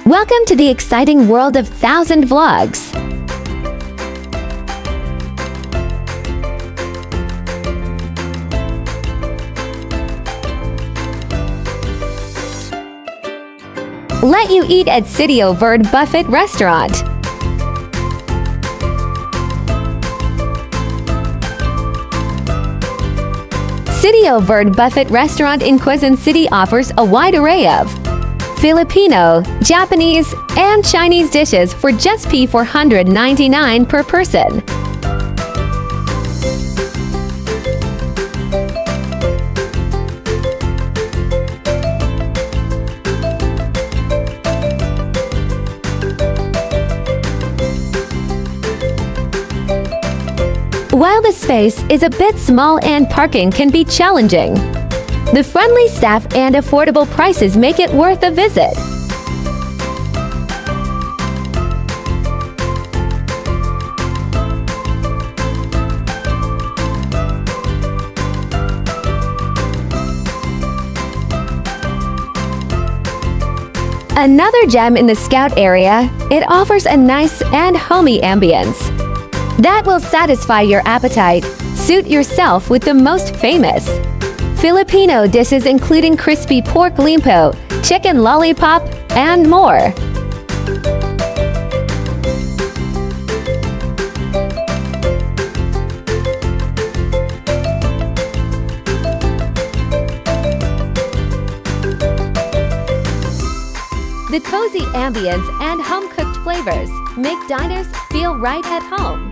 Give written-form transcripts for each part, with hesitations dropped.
Welcome to the exciting world of 1,000 vlogs. Let you eat at Sitio Verde Buffet Restaurant. Sitio Verde Buffet Restaurant in Quezon City offers a wide array of Filipino, Japanese, and Chinese dishes for just $499 per person. While the space is a bit small and parking can be challenging, the friendly staff and affordable prices make it worth a visit. Another gem in the Scout area, it offers a nice and homey ambience that will satisfy your appetite. Suit yourself with the most famous Filipino dishes including crispy pork limpo, chicken lollipop, and more. The cozy ambience and home-cooked flavors make diners feel right at home.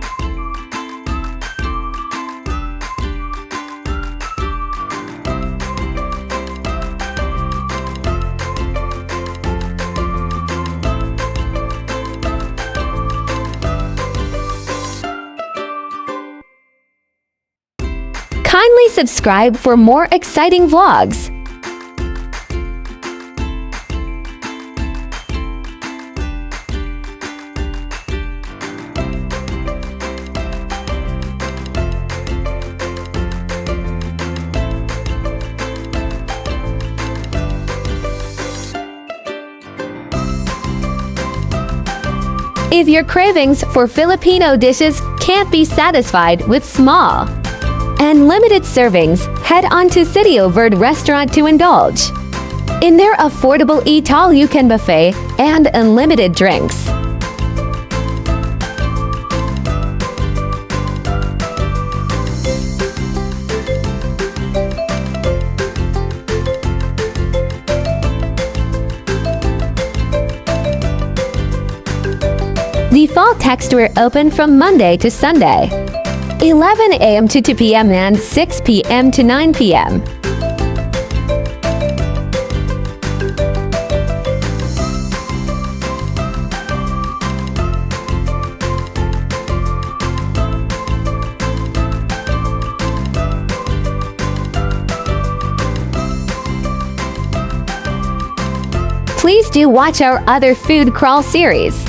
Kindly subscribe for more exciting vlogs. If your cravings for Filipino dishes can't be satisfied with small and limited servings, head on to Sitio Verde Restaurant to indulge in their affordable eat-all-you-can buffet and unlimited drinks. Default Texture open from Monday to Sunday, 11 a.m. to 2 p.m. and 6 p.m. to 9 p.m. Please do watch our other food crawl series.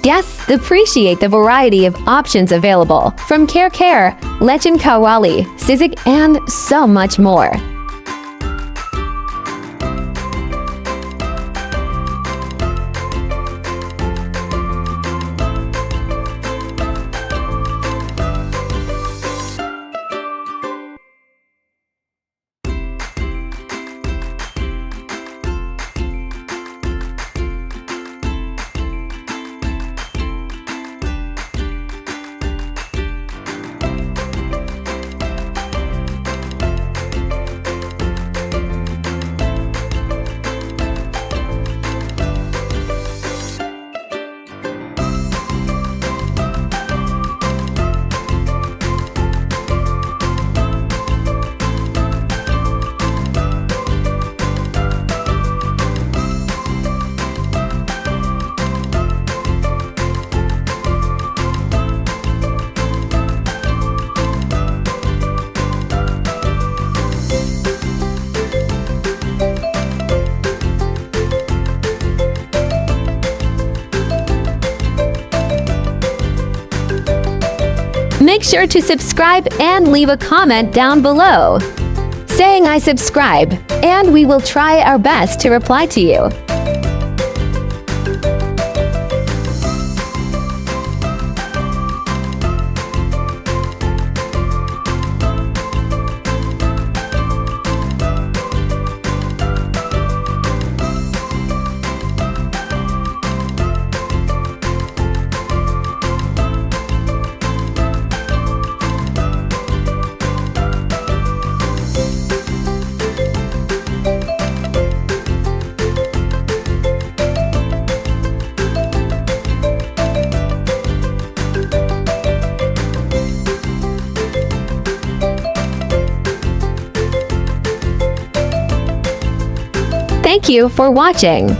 Guests appreciate the variety of options available, from Care, Lechon Kawali, Sisig, and so much more. sure to subscribe and leave a comment down below saying I subscribe, and we will try our best to reply to you. Thank you for watching.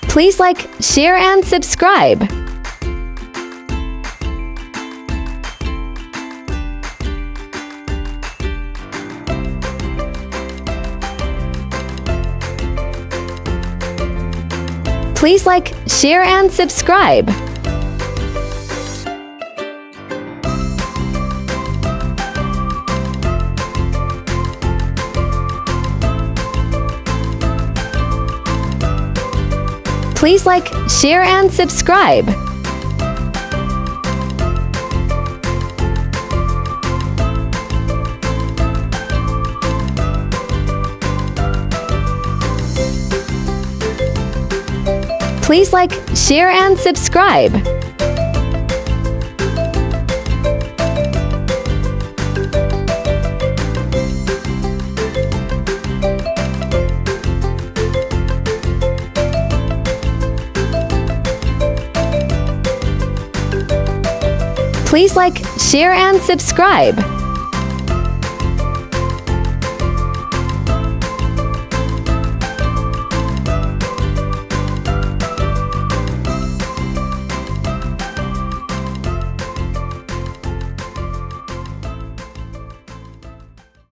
Please like, share, and subscribe. Please like, share, and subscribe. Please like, share, and subscribe. Please like, share, and subscribe. Please like, share, and subscribe.